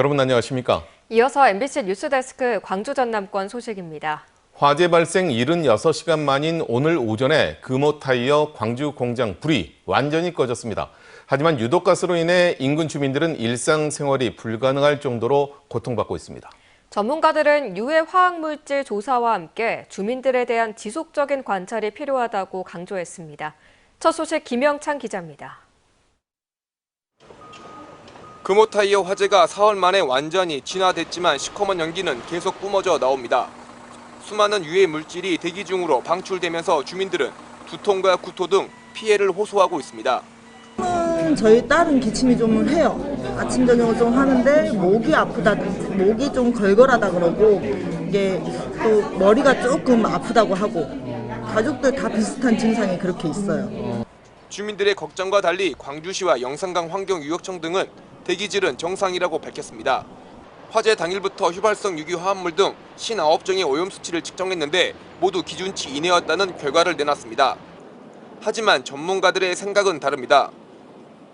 여러분 안녕하십니까? 이어서 MBC 뉴스데스크 광주 전남권 소식입니다. 화재 발생 76시간 만인 오늘 오전에 금호타이어 광주 공장 불이 완전히 꺼졌습니다. 하지만 유독가스로 인해 인근 주민들은 일상생활이 불가능할 정도로 고통받고 있습니다. 전문가들은 유해 화학물질 조사와 함께 주민들에 대한 지속적인 관찰이 필요하다고 강조했습니다. 첫 소식 김영찬 기자입니다. 금호타이어 화재가 사흘 만에 완전히 진화됐지만 시커먼 연기는 계속 뿜어져 나옵니다. 수많은 유해 물질이 대기 중으로 방출되면서 주민들은 두통과 구토 등 피해를 호소하고 있습니다. 저희 딸은 기침이 좀 해요. 아침 저녁을 좀 하는데 목이 아프다든지 목이 좀 걸걸하다 그러고 이게 또 머리가 조금 아프다고 하고 가족들 다 비슷한 증상이 그렇게 있어요. 주민들의 걱정과 달리 광주시와 영산강 환경유역청 등은 대기질은 정상이라고 밝혔습니다. 화재 당일부터 휘발성 유기화합물 등 59종의 오염 수치를 측정했는데 모두 기준치 이내였다는 결과를 내놨습니다. 하지만 전문가들의 생각은 다릅니다.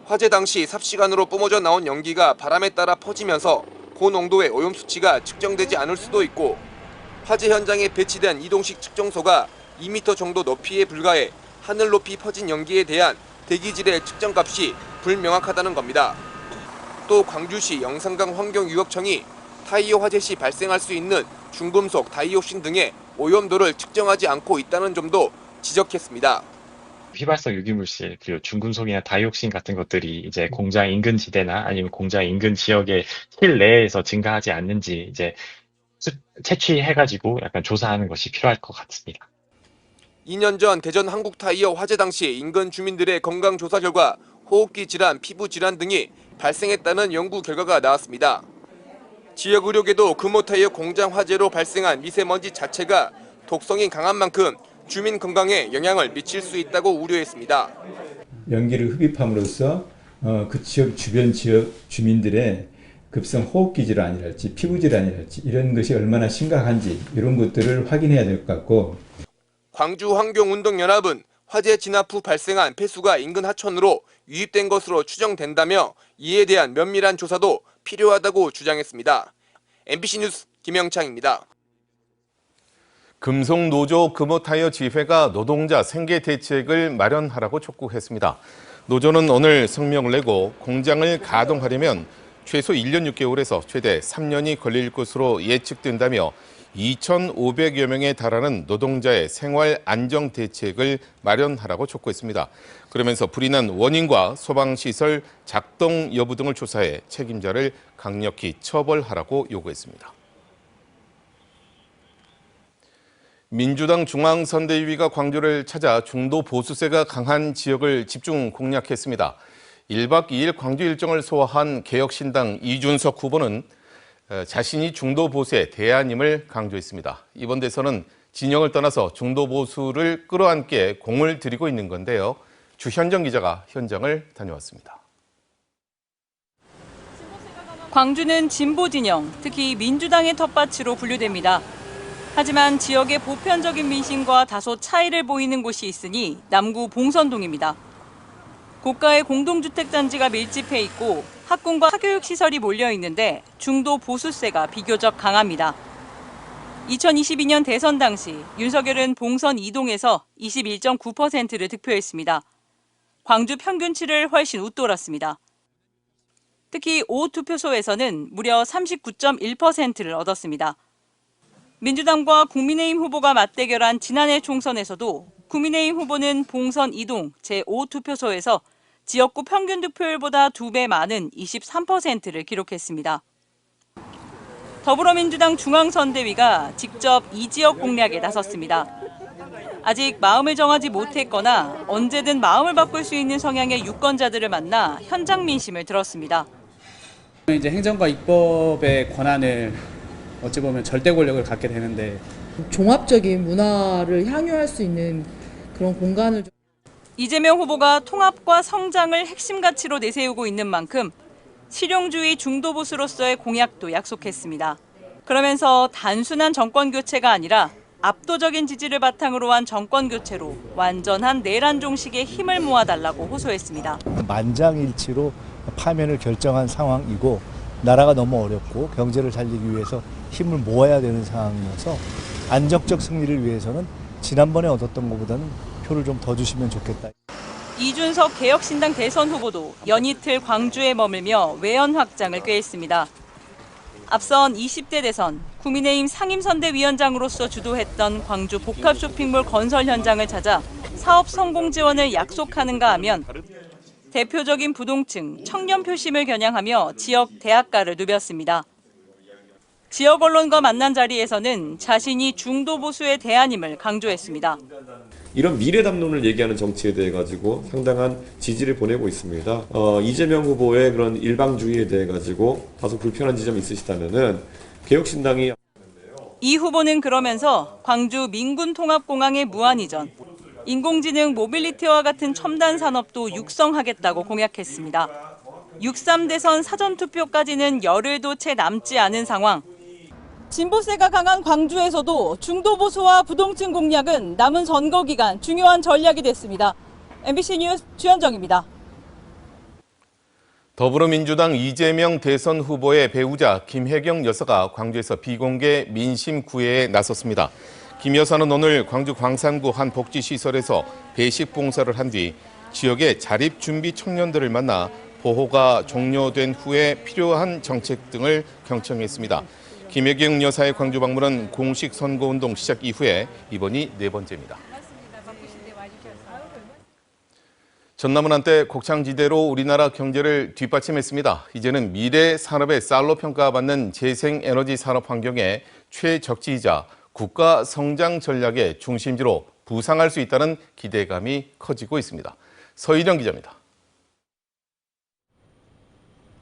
화재 당시 삽시간으로 뿜어져 나온 연기가 바람에 따라 퍼지면서 고농도의 오염 수치가 측정되지 않을 수도 있고 화재 현장에 배치된 이동식 측정소가 2m 정도 높이에 불과해 하늘 높이 퍼진 연기에 대한 대기질의 측정값이 불명확하다는 겁니다. 또 광주시 영산강 환경유역청이 타이어 화재 시 발생할 수 있는 중금속 다이옥신 등의 오염도를 측정하지 않고 있다는 점도 지적했습니다. 휘발성 유기물질 그리고 중금속이나 다이옥신 같은 것들이 이제 공장 인근 지대나 아니면 공장 인근 지역의 실내에서 증가하지 않는지 이제 채취해가지고 약간 조사하는 것이 필요할 것 같습니다. 2년 전 대전 한국타이어 화재 당시 인근 주민들의 건강 조사 결과 호흡기 질환, 피부 질환 등이 발생했다는 연구 결과가 나왔습니다. 지역 의료계도 금호타이어 공장 화재로 발생한 미세먼지 자체가 독성이 강한 만큼 주민 건강에 영향을 미칠 수 있다고 우려했습니다. 연기를 흡입함으로써 그 지역 주변 지역 주민들의 급성 호흡기 질환이랄지 피부 질환이랄지 이런 것이 얼마나 심각한지 이런 것들을 확인해야 될 것 같고 광주환경운동연합은 화재 진압 후 발생한 폐수가 인근 하천으로 유입된 것으로 추정된다며 이에 대한 면밀한 조사도 필요하다고 주장했습니다. MBC 뉴스 김영창입니다. 금속노조 금호타이어 지회가 노동자 생계 대책을 마련하라고 촉구했습니다. 노조는 오늘 성명을 내고 공장을 가동하려면 최소 1년 6개월에서 최대 3년이 걸릴 것으로 예측된다며 2,500여 명에 달하는 노동자의 생활 안정 대책을 마련하라고 촉구했습니다. 그러면서 불이 난 원인과 소방시설 작동 여부 등을 조사해 책임자를 강력히 처벌하라고 요구했습니다. 민주당 중앙선대위가 광주를 찾아 중도 보수세가 강한 지역을 집중 공략했습니다. 1박 2일 광주 일정을 소화한 개혁신당 이준석 후보는 자신이 중도 보수의 대안임을 강조했습니다. 이번 대선은 진영을 떠나서 중도 보수를 끌어안게 공을 들이고 있는 건데요. 주현정 기자가 현장을 다녀왔습니다. 광주는 진보 진영, 특히 민주당의 텃밭으로 분류됩니다. 하지만 지역의 보편적인 민심과 다소 차이를 보이는 곳이 있으니 남구 봉선동입니다. 고가의 공동주택 단지가 밀집해 있고 학군과 사교육시설이 몰려 있는데 중도 보수세가 비교적 강합니다. 2022년 대선 당시 윤석열은 봉선 2동에서 21.9%를 득표했습니다. 광주 평균치를 훨씬 웃돌았습니다. 특히 5투표소에서는 무려 39.1%를 얻었습니다. 민주당과 국민의힘 후보가 맞대결한 지난해 총선에서도 국민의힘 후보는 봉선 2동 제5투표소에서 지역구 평균 득표율보다 2배 많은 23%를 기록했습니다. 더불어민주당 중앙선대위가 직접 이 지역 공략에 나섰습니다. 아직 마음을 정하지 못했거나 언제든 마음을 바꿀 수 있는 성향의 유권자들을 만나 현장 민심을 들었습니다. 이제 행정과 입법의 권한을 어찌 보면 절대 권력을 갖게 되는데 종합적인 문화를 향유할 수 있는 그런 공간을 이재명 후보가 통합과 성장을 핵심 가치로 내세우고 있는 만큼 실용주의 중도 보수로서의 공약도 약속했습니다. 그러면서 단순한 정권 교체가 아니라 압도적인 지지를 바탕으로 한 정권 교체로 완전한 내란 종식에 힘을 모아달라고 호소했습니다. 만장일치로 파면을 결정한 상황이고 나라가 너무 어렵고 경제를 살리기 위해서 힘을 모아야 되는 상황이어서 안정적 승리를 위해서는 지난번에 얻었던 것보다는 표를 좀 더 주시면 좋겠다. 이준석 개혁신당 대선 후보도 연이틀 광주에 머물며 외연 확장을 꾀했습니다. 앞선 20대 대선 국민의힘 상임선대위원장으로서 주도했던 광주 복합쇼핑몰 건설 현장을 찾아 사업 성공 지원을 약속하는가 하면 대표적인 부동층 청년 표심을 겨냥하며 지역 대학가를 누볐습니다. 지역 언론과 만난 자리에서는 자신이 중도 보수의 대안임을 강조했습니다. 이런 미래 담론을 얘기하는 정치에 대해 가지고 상당한 지지를 보내고 있습니다. 이재명 후보의 그런 일방주의에 대해 가지고 다소 불편한 지점이 있으시다면은 개혁신당이 이 후보는 그러면서 광주 민군통합공항의 무한이전, 인공지능 모빌리티와 같은 첨단 산업도 육성하겠다고 공약했습니다. 6.3 대선 사전투표까지는 열흘도 채 남지 않은 상황. 진보세가 강한 광주에서도 중도 보수와 부동층 공략은 남은 선거 기간 중요한 전략이 됐습니다. MBC 뉴스 주현정입니다. 더불어민주당 이재명 대선 후보의 배우자 김혜경 여사가 광주에서 비공개 민심 구애에 나섰습니다. 김 여사는 오늘 광주 광산구 한 복지시설에서 배식 봉사를 한 뒤 지역의 자립준비 청년들을 만나 보호가 종료된 후에 필요한 정책 등을 경청했습니다. 김혜경 여사의 광주 방문은 공식 선거운동 시작 이후에 이번이 4번째입니다. 전남은 한때 곡창지대로 우리나라 경제를 뒷받침했습니다. 이제는 미래 산업의 쌀로 평가받는 재생에너지 산업 환경의 최적지이자 국가 성장 전략의 중심지로 부상할 수 있다는 기대감이 커지고 있습니다. 서희정 기자입니다.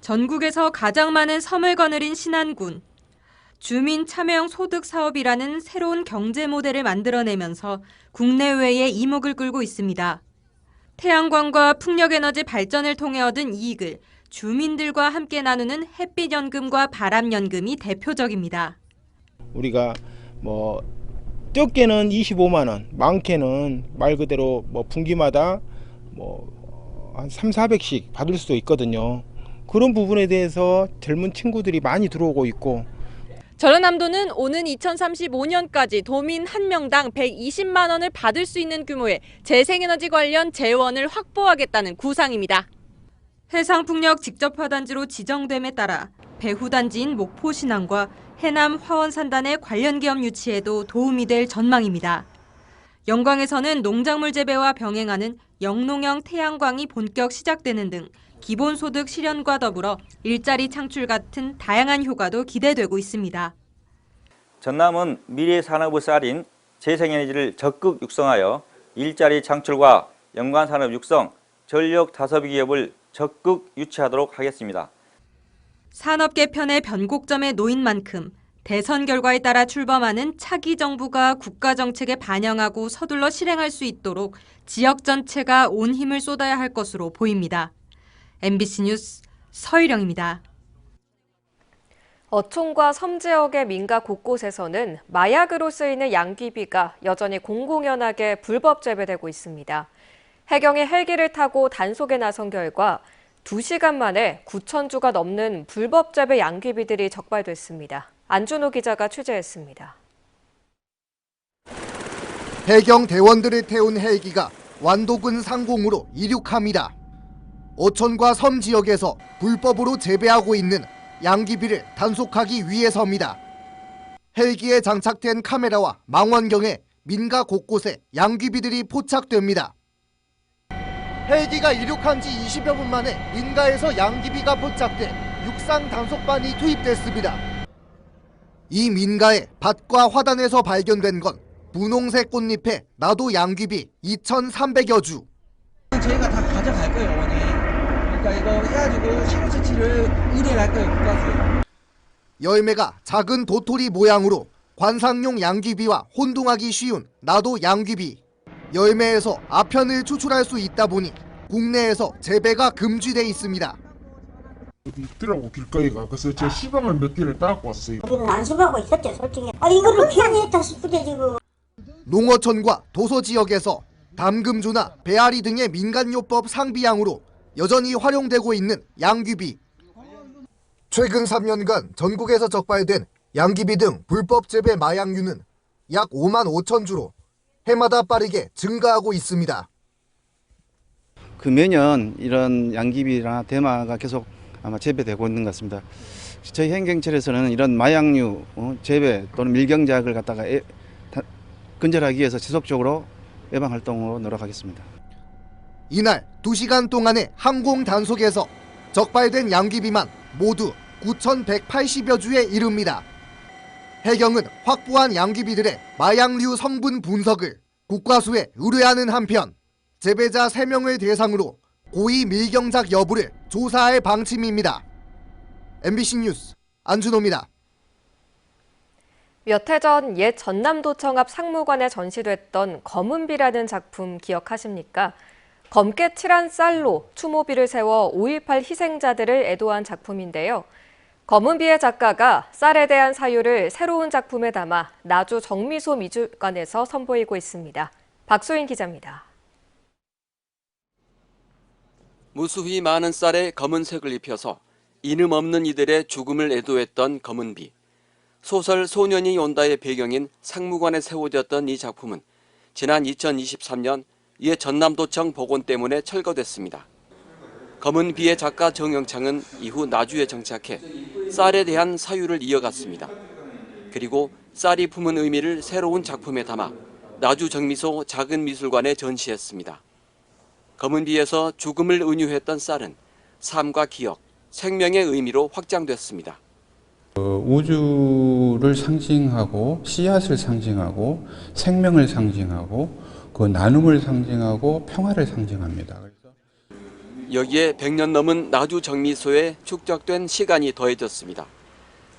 전국에서 가장 많은 섬을 거느린 신안군. 주민 참여형 소득 사업이라는 새로운 경제 모델을 만들어내면서 국내외에 이목을 끌고 있습니다. 태양광과 풍력에너지 발전을 통해 얻은 이익을 주민들과 함께 나누는 햇빛연금과 바람연금이 대표적입니다. 우리가 적게는 25만 원, 많게는 말 그대로 분기마다 한 300~400씩 받을 수도 있거든요. 그런 부분에 대해서 젊은 친구들이 많이 들어오고 있고, 전라남도는 오는 2035년까지 도민 1명당 120만 원을 받을 수 있는 규모의 재생에너지 관련 재원을 확보하겠다는 구상입니다. 해상풍력 직접화단지로 지정됨에 따라 배후단지인 목포신항과 해남 화원산단의 관련 기업 유치에도 도움이 될 전망입니다. 영광에서는 농작물 재배와 병행하는 영농형 태양광이 본격 시작되는 등 기본소득 실현과 더불어 일자리 창출 같은 다양한 효과도 기대되고 있습니다. 전남은 미래 산업의 쌀인 재생에너지를 적극 육성하여 일자리 창출과 연관산업 육성, 전력 다섭 기업을 적극 유치하도록 하겠습니다. 산업 개편의 변곡점에 놓인 만큼 대선 결과에 따라 출범하는 차기 정부가 국가 정책에 반영하고 서둘러 실행할 수 있도록 지역 전체가 온 힘을 쏟아야 할 것으로 보입니다. MBC 뉴스 서희령입니다. 어촌과 섬 지역의 민가 곳곳에서는 마약으로 쓰이는 양귀비가 여전히 공공연하게 불법 재배되고 있습니다. 해경이 헬기를 타고 단속에 나선 결과 2시간 만에 9,000주가 넘는 불법 재배 양귀비들이 적발됐습니다. 안준호 기자가 취재했습니다. 해경 대원들을 태운 헬기가 완도군 상공으로 이륙합니다. 어촌과 섬 지역에서 불법으로 재배하고 있는 양귀비를 단속하기 위해서입니다. 헬기에 장착된 카메라와 망원경에 민가 곳곳에 양귀비들이 포착됩니다. 헬기가 이륙한 지 20여 분 만에 민가에서 양귀비가 포착돼 육상 단속반이 투입됐습니다. 이 민가의 밭과 화단에서 발견된 건 분홍색 꽃잎에 나도 양귀비 2,300여 주. 저희가 다 가져갈 거예요, 어머니. 그러니까 이거 해가지고 실효 처치를 의뢰를 할 거예요, 국가수에. 열매가 작은 도토리 모양으로 관상용 양귀비와 혼동하기 쉬운 나도 양귀비. 열매에서 아편을 추출할 수 있다 보니 국내에서 재배가 금지돼 있습니다. 있더라고 길거리가. 그래서 저 시방을 몇 개를 따갖고 왔어요. 우리는 안심하고 있었죠, 솔직히. 이거를 괜히 했다 싶은데 지금. 농어촌과 도서 지역에서 담금주나 배앓이 등의 민간요법 상비양으로 여전히 활용되고 있는 양귀비. 최근 3년간 전국에서 적발된 양귀비 등 불법 재배 마약류는 약 5만 5천 주로 해마다 빠르게 증가하고 있습니다. 매년 이런 양귀비나 대마가 계속 아마 재배되고 있는 것 같습니다. 저희 행정처에서는 이런 마약류 재배 또는 밀경작을 갖다가 근절하기 위해서 지속적으로 예방 활동으로 노력하겠습니다. 이날 2시간 동안의 항공 단속에서 적발된 양귀비만 모두 9,180여 주에 이릅니다. 해경은 확보한 양귀비들의 마약류 성분 분석을 국과수에 의뢰하는 한편 재배자 3명을 대상으로 고의 밀경작 여부를 조사할 방침입니다. MBC 뉴스 안준호입니다. 몇 해 전 옛 전남도청 앞 상무관에 전시됐던 검은비라는 작품 기억하십니까? 검게 칠한 쌀로 추모비를 세워 5.18 희생자들을 애도한 작품인데요. 검은비의 작가가 쌀에 대한 사유를 새로운 작품에 담아 나주 정미소 미술관에서 선보이고 있습니다. 박소인 기자입니다. 무수히 많은 쌀에 검은색을 입혀서 이름 없는 이들의 죽음을 애도했던 검은비. 소설 소년이 온다의 배경인 상무관에 세워졌던 이 작품은 지난 2023년 옛 전남도청 복원 때문에 철거됐습니다. 검은비의 작가 정영창은 이후 나주에 정착해 쌀에 대한 사유를 이어갔습니다. 그리고 쌀이 품은 의미를 새로운 작품에 담아 나주 정미소 작은 미술관에 전시했습니다. 검은비에서 죽음을 은유했던 쌀은 삶과 기억, 생명의 의미로 확장됐습니다. 우주를 상징하고 씨앗을 상징하고 생명을 상징하고 그 나눔을 상징하고 평화를 상징합니다. 여기에 100년 넘은 나주 정미소에 축적된 시간이 더해졌습니다.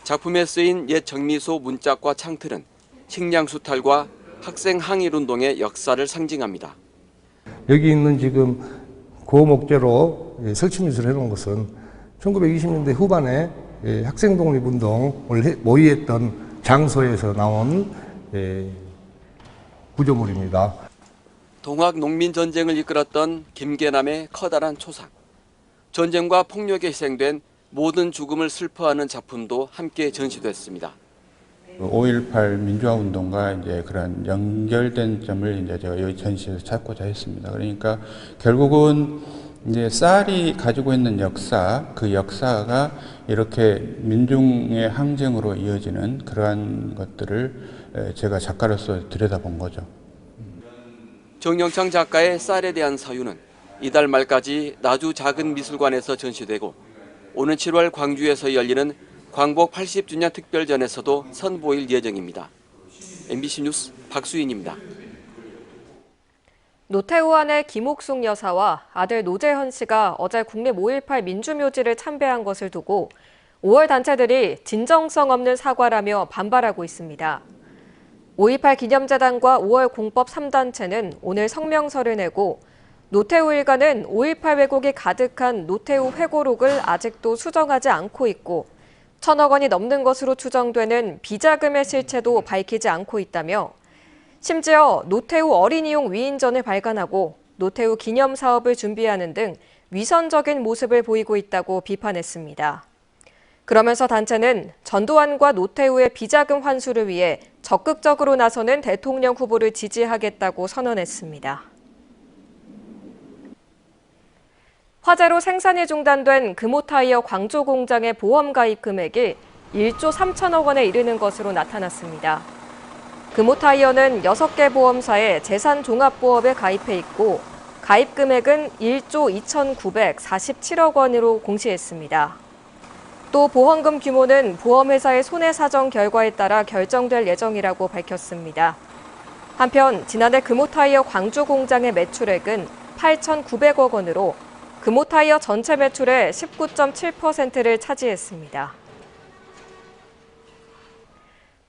작품에 쓰인 옛 정미소 문짝과 창틀은 식량수탈과 학생 항일운동의 역사를 상징합니다. 여기 있는 지금 고목재로 설치미술을 해놓은 것은 1920년대 후반에 학생 독립운동을 모의했던 장소에서 나온 구조물입니다. 동학 농민전쟁을 이끌었던 김계남의 커다란 초상. 전쟁과 폭력에 희생된 모든 죽음을 슬퍼하는 작품도 함께 전시됐습니다. 5.18 민주화 운동과 이제 그런 연결된 점을 이제 제가 여기 전시에서 찾고자 했습니다. 그러니까 결국은 이제 쌀이 가지고 있는 역사, 그 역사가 이렇게 민중의 항쟁으로 이어지는 그러한 것들을 제가 작가로서 들여다본 거죠. 정영창 작가의 쌀에 대한 사유는 이달 말까지 나주 작은 미술관에서 전시되고 오는 7월 광주에서 열리는 광복 80주년 특별전에서도 선보일 예정입니다. MBC 뉴스 박수인입니다. 노태우안의 김옥숙 여사와 아들 노재현 씨가 어제 국립 5.18 민주묘지를 참배한 것을 두고 5월 단체들이 진정성 없는 사과라며 반발하고 있습니다. 5.18 기념재단과 5월 공법 3단체는 오늘 성명서를 내고 노태우 일가는 5.18 왜곡이 가득한 노태우 회고록을 아직도 수정하지 않고 있고 1,000억 원이 넘는 것으로 추정되는 비자금의 실체도 밝히지 않고 있다며 심지어 노태우 어린이용 위인전을 발간하고 노태우 기념 사업을 준비하는 등 위선적인 모습을 보이고 있다고 비판했습니다. 그러면서 단체는 전두환과 노태우의 비자금 환수를 위해 적극적으로 나서는 대통령 후보를 지지하겠다고 선언했습니다. 화재로 생산이 중단된 금호타이어 광주 공장의 보험 가입 금액이 1조 3천억 원에 이르는 것으로 나타났습니다. 금호타이어는 6개 보험사에 재산종합보험에 가입해 있고 가입 금액은 1조 2,947억 원으로 공시했습니다. 또 보험금 규모는 보험회사의 손해사정 결과에 따라 결정될 예정이라고 밝혔습니다. 한편 지난해 금호타이어 광주 공장의 매출액은 8,900억 원으로 금호타이어 전체 매출의 19.7%를 차지했습니다.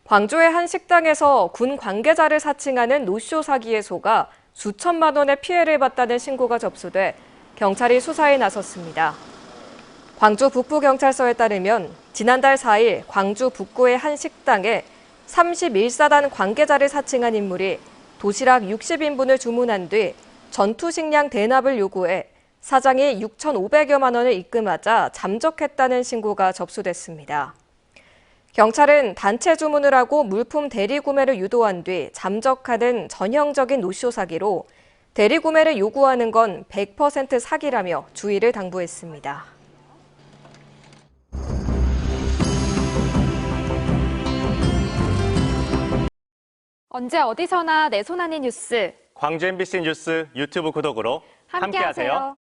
광주의 한 식당에서 군 관계자를 사칭하는 노쇼 사기의 소가 수천만 원의 피해를 봤다는 신고가 접수돼 경찰이 수사에 나섰습니다. 광주 북부경찰서에 따르면 지난달 4일 광주 북구의 한 식당에 31사단 관계자를 사칭한 인물이 도시락 60인분을 주문한 뒤 전투식량 대납을 요구해 사장이 6,500여만 원을 입금하자 잠적했다는 신고가 접수됐습니다. 경찰은 단체 주문을 하고 물품 대리 구매를 유도한 뒤 잠적하는 전형적인 노쇼 사기로 대리 구매를 요구하는 건 100% 사기라며 주의를 당부했습니다. 언제 어디서나 내 손 안의 뉴스. 광주 MBC 뉴스 유튜브 구독으로 함께하세요.